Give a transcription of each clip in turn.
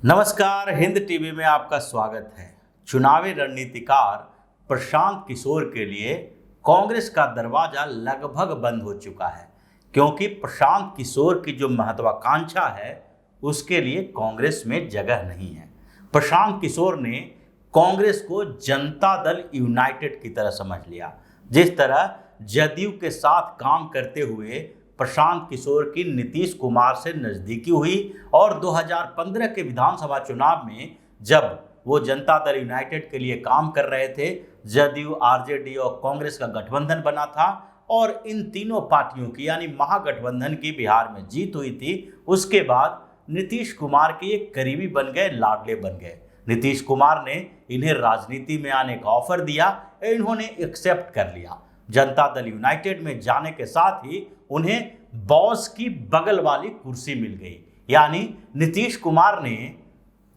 नमस्कार, हिंद टीवी में आपका स्वागत है। चुनावी रणनीतिकार प्रशांत किशोर के लिए कांग्रेस का दरवाजा लगभग बंद हो चुका है, क्योंकि प्रशांत किशोर की जो महत्वाकांक्षा है उसके लिए कांग्रेस में जगह नहीं है। प्रशांत किशोर ने कांग्रेस को जनता दल यूनाइटेड की तरह समझ लिया। जिस तरह जदयू के साथ काम करते हुए प्रशांत किशोर की नीतीश कुमार से नजदीकी हुई और 2015 के विधानसभा चुनाव में जब वो जनता दल यूनाइटेड के लिए काम कर रहे थे, जदयू, आरजेडी और कांग्रेस का गठबंधन बना था और इन तीनों पार्टियों की यानी महागठबंधन की बिहार में जीत हुई थी। उसके बाद नीतीश कुमार के एक करीबी बन गए, लाडले बन गए। नीतीश कुमार ने इन्हें राजनीति में आने का ऑफर दिया, इन्होंने एक्सेप्ट कर लिया। जनता दल यूनाइटेड में जाने के साथ ही उन्हें बॉस की बगल वाली कुर्सी मिल गई, यानी नीतीश कुमार ने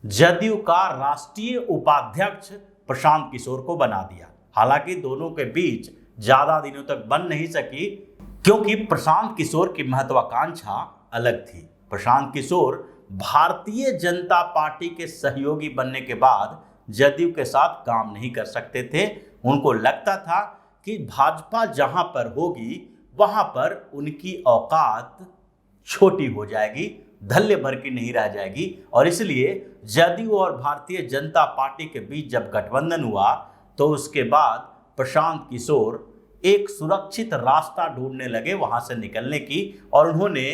जदयू का राष्ट्रीय उपाध्यक्ष प्रशांत किशोर को बना दिया। हालांकि दोनों के बीच ज्यादा दिनों तक बन नहीं सकी, क्योंकि प्रशांत किशोर की महत्वाकांक्षा अलग थी। प्रशांत किशोर भारतीय जनता पार्टी के सहयोगी बनने के बाद जदयू के साथ काम नहीं कर सकते थे। उनको लगता था कि भाजपा जहां पर होगी वहां पर उनकी औकात छोटी हो जाएगी, धल्ले भर की नहीं रह जाएगी, और इसलिए जदयू और भारतीय जनता पार्टी के बीच जब गठबंधन हुआ तो उसके बाद प्रशांत किशोर एक सुरक्षित रास्ता ढूंढने लगे वहां से निकलने की, और उन्होंने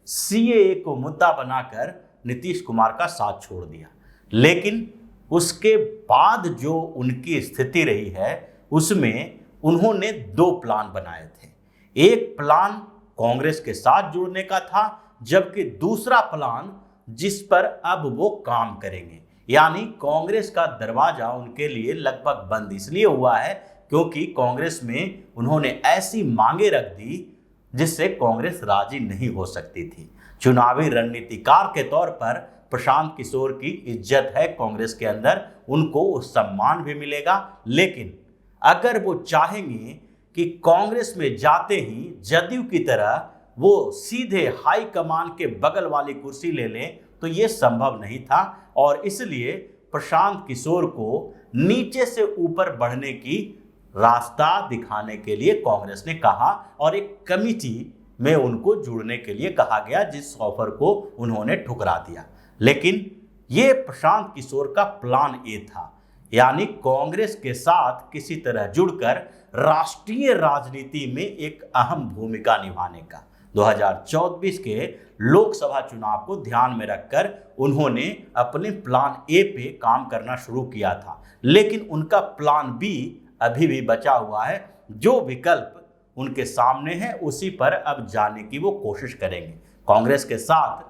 सीएए को मुद्दा बनाकर नीतीश कुमार का साथ छोड़ दिया। लेकिन उसके बाद जो उनकी स्थिति रही है उसमें उन्होंने दो प्लान बनाए थे। एक प्लान कांग्रेस के साथ जुड़ने का था, जबकि दूसरा प्लान जिस पर अब वो काम करेंगे, यानी कांग्रेस का दरवाजा उनके लिए लगभग बंद इसलिए हुआ है क्योंकि कांग्रेस में उन्होंने ऐसी मांगे रख दी जिससे कांग्रेस राजी नहीं हो सकती थी। चुनावी रणनीतिकार के तौर पर प्रशांत किशोर की इज्जत है कांग्रेस के अंदर, उनको सम्मान भी मिलेगा। लेकिन अगर वो चाहेंगे कि कांग्रेस में जाते ही जदयू की तरह वो सीधे हाई कमान के बगल वाली कुर्सी ले लें तो ये संभव नहीं था, और इसलिए प्रशांत किशोर को नीचे से ऊपर बढ़ने की रास्ता दिखाने के लिए कांग्रेस ने कहा और एक कमेटी में उनको जुड़ने के लिए कहा गया, जिस ऑफर को उन्होंने ठुकरा दिया। लेकिन ये प्रशांत किशोर का प्लान ए था, यानी कांग्रेस के साथ किसी तरह जुड़कर राष्ट्रीय राजनीति में एक अहम भूमिका निभाने का। 2024 के लोकसभा चुनाव को ध्यान में रखकर उन्होंने अपने प्लान ए पे काम करना शुरू किया था, लेकिन उनका प्लान बी अभी भी बचा हुआ है। जो विकल्प उनके सामने है उसी पर अब जाने की वो कोशिश करेंगे। कांग्रेस के साथ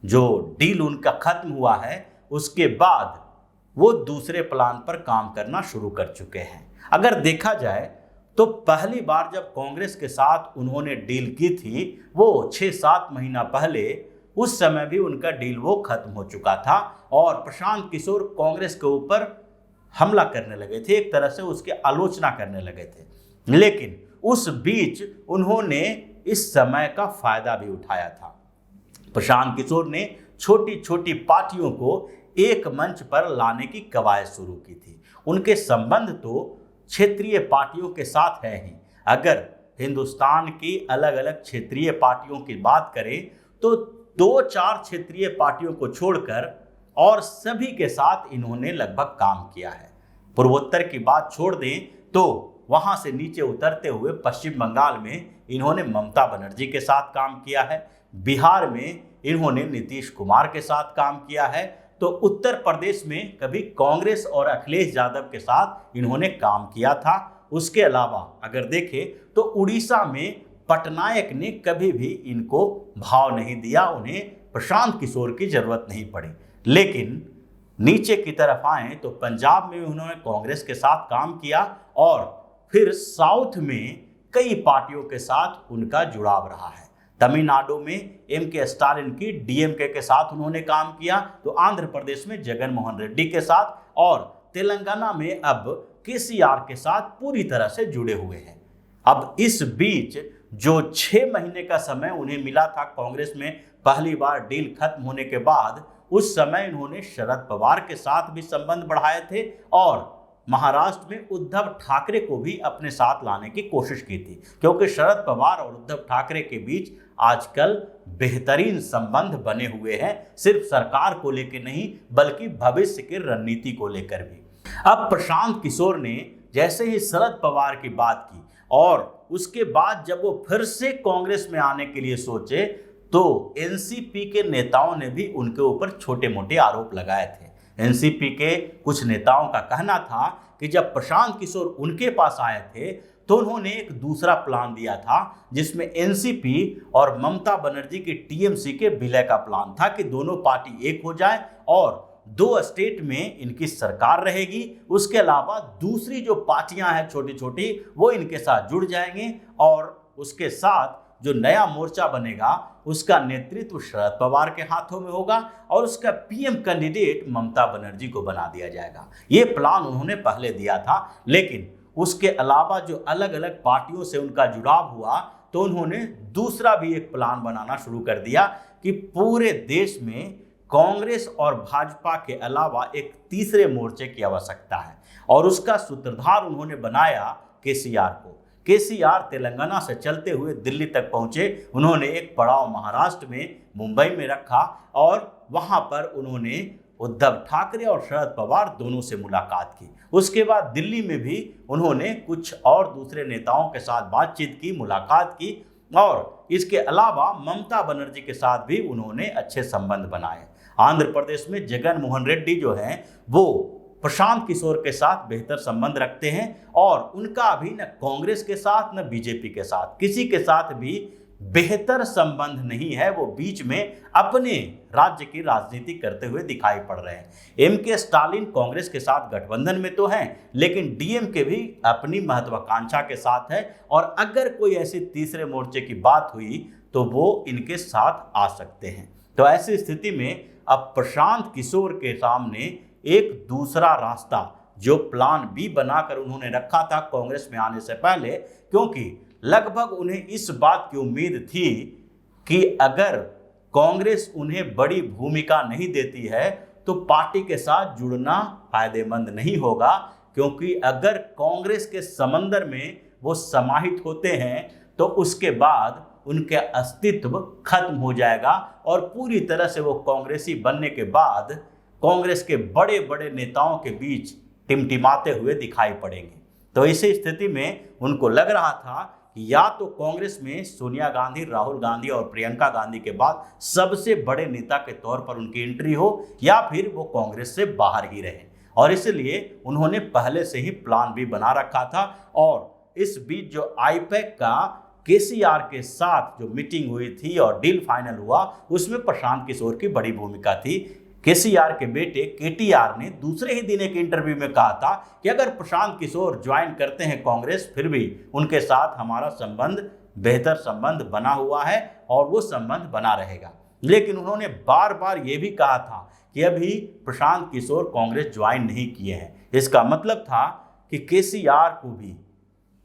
जो डील उनका खत्म हुआ है उसके बाद वो दूसरे प्लान पर काम करना शुरू कर चुके हैं। अगर देखा जाए तो पहली बार जब कांग्रेस के साथ उन्होंने डील की थी वो 6-7 महीना पहले, उस समय भी उनका डील वो खत्म हो चुका था और प्रशांत किशोर कांग्रेस के ऊपर हमला करने लगे थे, एक तरह से उसकी आलोचना करने लगे थे। लेकिन उस बीच उन्होंने इस समय का फायदा भी उठाया था। प्रशांत किशोर ने छोटी छोटी पार्टियों को एक मंच पर लाने की कवायद शुरू की थी। उनके संबंध तो क्षेत्रीय पार्टियों के साथ है ही। अगर हिंदुस्तान की अलग अलग क्षेत्रीय पार्टियों की बात करें तो 2-4 क्षेत्रीय पार्टियों को छोड़कर और सभी के साथ इन्होंने लगभग काम किया है। पूर्वोत्तर की बात छोड़ दें तो वहां से नीचे उतरते हुए पश्चिम बंगाल में इन्होंने ममता बनर्जी के साथ काम किया है, बिहार में इन्होंने नीतीश कुमार के साथ काम किया है, तो उत्तर प्रदेश में कभी कांग्रेस और अखिलेश यादव के साथ इन्होंने काम किया था। उसके अलावा अगर देखें तो उड़ीसा में पटनायक ने कभी भी इनको भाव नहीं दिया, उन्हें प्रशांत किशोर की जरूरत नहीं पड़ी। लेकिन नीचे की तरफ आए तो पंजाब में उन्होंने कांग्रेस के साथ काम किया और फिर साउथ में कई पार्टियों के साथ उनका जुड़ाव रहा है। तमिलनाडु में एमके स्टालिन की डीएमके के साथ उन्होंने काम किया, तो आंध्र प्रदेश में जगन मोहन रेड्डी के साथ और तेलंगाना में अब केसीआर के साथ पूरी तरह से जुड़े हुए हैं। अब इस बीच जो 6 महीने का समय उन्हें मिला था कांग्रेस में पहली बार डील खत्म होने के बाद, उस समय इन्होंने शरद पवार के साथ भी संबंध बढ़ाए थे और महाराष्ट्र में उद्धव ठाकरे को भी अपने साथ लाने की कोशिश की थी, क्योंकि शरद पवार और उद्धव ठाकरे के बीच आजकल बेहतरीन संबंध बने हुए हैं, सिर्फ सरकार को लेकर नहीं बल्कि भविष्य की रणनीति को लेकर भी। अब प्रशांत किशोर ने जैसे ही शरद पवार की बात की और उसके बाद जब वो फिर से कांग्रेस में आने के लिए सोचे, तो एनसीपी के नेताओं ने भी उनके ऊपर छोटे मोटे आरोप लगाए थे। एनसीपी के कुछ नेताओं का कहना था कि जब प्रशांत किशोर उनके पास आए थे तो उन्होंने एक दूसरा प्लान दिया था, जिसमें एनसीपी और ममता बनर्जी के टीएमसी के विलय का प्लान था कि दोनों पार्टी एक हो जाए और 2 स्टेट में इनकी सरकार रहेगी। उसके अलावा दूसरी जो पार्टियां हैं छोटी छोटी, वो इनके साथ जुड़ जाएंगे और उसके साथ जो नया मोर्चा बनेगा उसका नेतृत्व शरद पवार के हाथों में होगा और उसका पीएम कैंडिडेट ममता बनर्जी को बना दिया जाएगा। ये प्लान उन्होंने पहले दिया था, लेकिन उसके अलावा जो अलग अलग पार्टियों से उनका जुड़ाव हुआ तो उन्होंने दूसरा भी एक प्लान बनाना शुरू कर दिया कि पूरे देश में कांग्रेस और भाजपा के अलावा एक तीसरे मोर्चे की आवश्यकता है और उसका सूत्रधार उन्होंने बनाया केसीआर को। केसीआर तेलंगाना से चलते हुए दिल्ली तक पहुंचे। उन्होंने एक पड़ाव महाराष्ट्र में मुंबई में रखा और वहां पर उन्होंने उद्धव ठाकरे और शरद पवार दोनों से मुलाकात की। उसके बाद दिल्ली में भी उन्होंने कुछ और दूसरे नेताओं के साथ बातचीत की, मुलाकात की और इसके अलावा ममता बनर्जी के साथ भी उन्होंने अच्छे संबंध बनाए। आंध्र प्रदेश में जगन मोहन रेड्डी जो हैं वो प्रशांत किशोर के साथ बेहतर संबंध रखते हैं और उनका अभी न कांग्रेस के साथ न बीजेपी के साथ किसी के साथ भी बेहतर संबंध नहीं है। वो बीच में अपने राज्य की राजनीति करते हुए दिखाई पड़ रहे हैं। एमके स्टालिन कांग्रेस के साथ गठबंधन में तो हैं, लेकिन डीएमके भी अपनी महत्वाकांक्षा के साथ है और अगर कोई ऐसी तीसरे मोर्चे की बात हुई तो वो इनके साथ आ सकते हैं। तो ऐसी स्थिति में अब प्रशांत किशोर के सामने एक दूसरा रास्ता, जो प्लान बी बनाकर उन्होंने रखा था कांग्रेस में आने से पहले, क्योंकि लगभग उन्हें इस बात की उम्मीद थी कि अगर कांग्रेस उन्हें बड़ी भूमिका नहीं देती है तो पार्टी के साथ जुड़ना फायदेमंद नहीं होगा, क्योंकि अगर कांग्रेस के समंदर में वो समाहित होते हैं तो उसके बाद उनके अस्तित्व खत्म हो जाएगा और पूरी तरह से वो कांग्रेसी बनने के बाद कांग्रेस के बड़े बड़े नेताओं के बीच टिमटिमाते हुए दिखाई पड़ेंगे। तो इसी स्थिति में उनको लग रहा था कि या तो कांग्रेस में सोनिया गांधी, राहुल गांधी और प्रियंका गांधी के बाद सबसे बड़े नेता के तौर पर उनकी एंट्री हो या फिर वो कांग्रेस से बाहर ही रहे, और इसलिए उन्होंने पहले से ही प्लान भी बना रखा था। और इस बीच जो आईपैक का केसीआर के साथ जो मीटिंग हुई थी और डील फाइनल हुआ, उसमें प्रशांत किशोर की बड़ी भूमिका थी। केसीआर के बेटे केटीआर ने दूसरे ही दिन एक इंटरव्यू में कहा था कि अगर प्रशांत किशोर ज्वाइन करते हैं कांग्रेस, फिर भी उनके साथ हमारा संबंध, बेहतर संबंध बना हुआ है और वो संबंध बना रहेगा। लेकिन उन्होंने बार बार ये भी कहा था कि अभी प्रशांत किशोर कांग्रेस ज्वाइन नहीं किए हैं। इसका मतलब था कि केसीआर को भी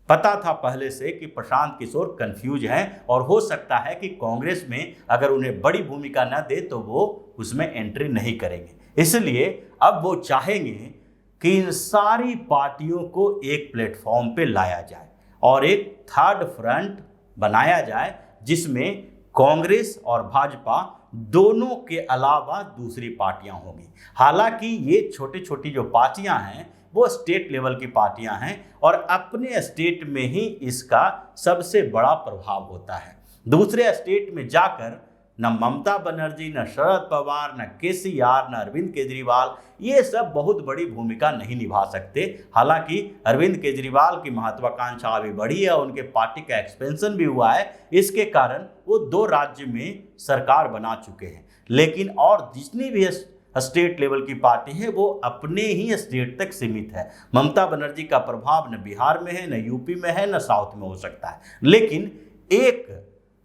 पता था पहले से कि प्रशांत किशोर कंफ्यूज हैं और हो सकता है कि कांग्रेस में अगर उन्हें बड़ी भूमिका न दे तो वो उसमें एंट्री नहीं करेंगे। इसलिए अब वो चाहेंगे कि इन सारी पार्टियों को एक प्लेटफॉर्म पे लाया जाए और एक थर्ड फ्रंट बनाया जाए जिसमें कांग्रेस और भाजपा दोनों के अलावा दूसरी पार्टियां होंगी। हालांकि ये छोटी छोटी जो पार्टियां हैं वो स्टेट लेवल की पार्टियां हैं और अपने स्टेट में ही इसका सबसे बड़ा प्रभाव होता है। दूसरे स्टेट में जाकर न ममता बनर्जी, न शरद पवार, न केसीआर, न अरविंद केजरीवाल ये सब बहुत बड़ी भूमिका नहीं निभा सकते। हालांकि अरविंद केजरीवाल की महत्वाकांक्षा अभी बढ़ी है, उनके पार्टी का एक्सपेंशन भी हुआ है, इसके कारण वो 2 राज्य में सरकार बना चुके हैं। लेकिन और जितनी भी स्टेट लेवल की पार्टी है वो अपने ही स्टेट तक सीमित है। ममता बनर्जी का प्रभाव न बिहार में है, न यूपी में है, न साउथ में हो सकता है। लेकिन एक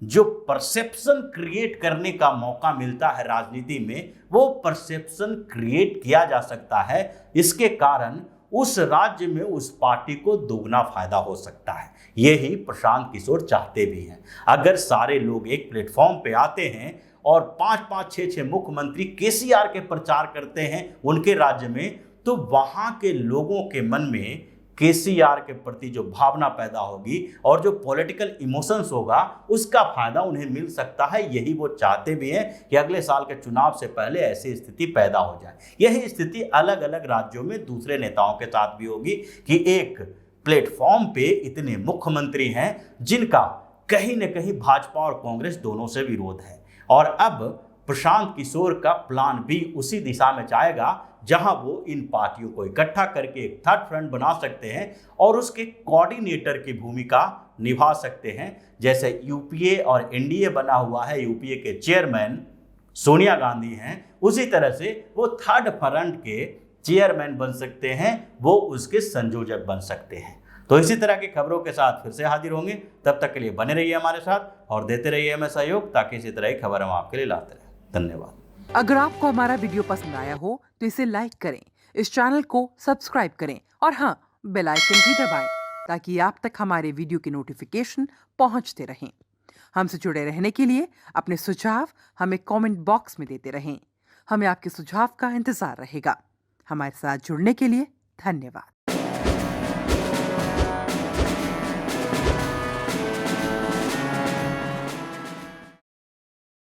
जो परसेप्शन क्रिएट करने का मौका मिलता है राजनीति में, वो परसेप्शन क्रिएट किया जा सकता है। इसके कारण उस राज्य में उस पार्टी को दोगुना फायदा हो सकता है। यही प्रशांत किशोर चाहते भी हैं। अगर सारे लोग एक प्लेटफॉर्म पे आते हैं और 5-5, 6-6 मुख्यमंत्री केसीआर के प्रचार करते हैं उनके राज्य में, तो वहां के लोगों के मन में केसीआर के प्रति जो भावना पैदा होगी और जो पॉलिटिकल इमोशंस होगा उसका फायदा उन्हें मिल सकता है। यही वो चाहते भी हैं कि अगले साल के चुनाव से पहले ऐसी स्थिति पैदा हो जाए। यही स्थिति अलग अलग राज्यों में दूसरे नेताओं के साथ भी होगी कि एक प्लेटफॉर्म पे इतने मुख्यमंत्री हैं जिनका कहीं न कहीं भाजपा और कांग्रेस दोनों से विरोध है, और अब प्रशांत किशोर का प्लान भी उसी दिशा में जाएगा जहां वो इन पार्टियों को इकट्ठा करके एक थर्ड फ्रंट बना सकते हैं और उसके कोऑर्डिनेटर की भूमिका निभा सकते हैं। जैसे यूपीए और एनडीए बना हुआ है, यूपीए के चेयरमैन सोनिया गांधी हैं, उसी तरह से वो थर्ड फ्रंट के चेयरमैन बन सकते हैं, वो उसके संयोजक बन सकते हैं। तो इसी तरह की खबरों के साथ फिर से हाजिर होंगे। तब तक के लिए बने रहिए हमारे साथ और देते रहिए हमें सहयोग, ताकि इसी तरह की खबर हम आपके लिए लाते रहें। धन्यवाद। अगर आपको हमारा वीडियो पसंद आया हो तो इसे लाइक करें, इस चैनल को सब्सक्राइब करें और हाँ, बेल आइकन भी दबाएं ताकि आप तक हमारे वीडियो की नोटिफिकेशन पहुंचते रहें। हमसे जुड़े रहने के लिए अपने सुझाव हमें कमेंट बॉक्स में देते रहें। हमें आपके सुझाव का इंतजार रहेगा। हमारे साथ जुड़ने के लिए धन्यवाद।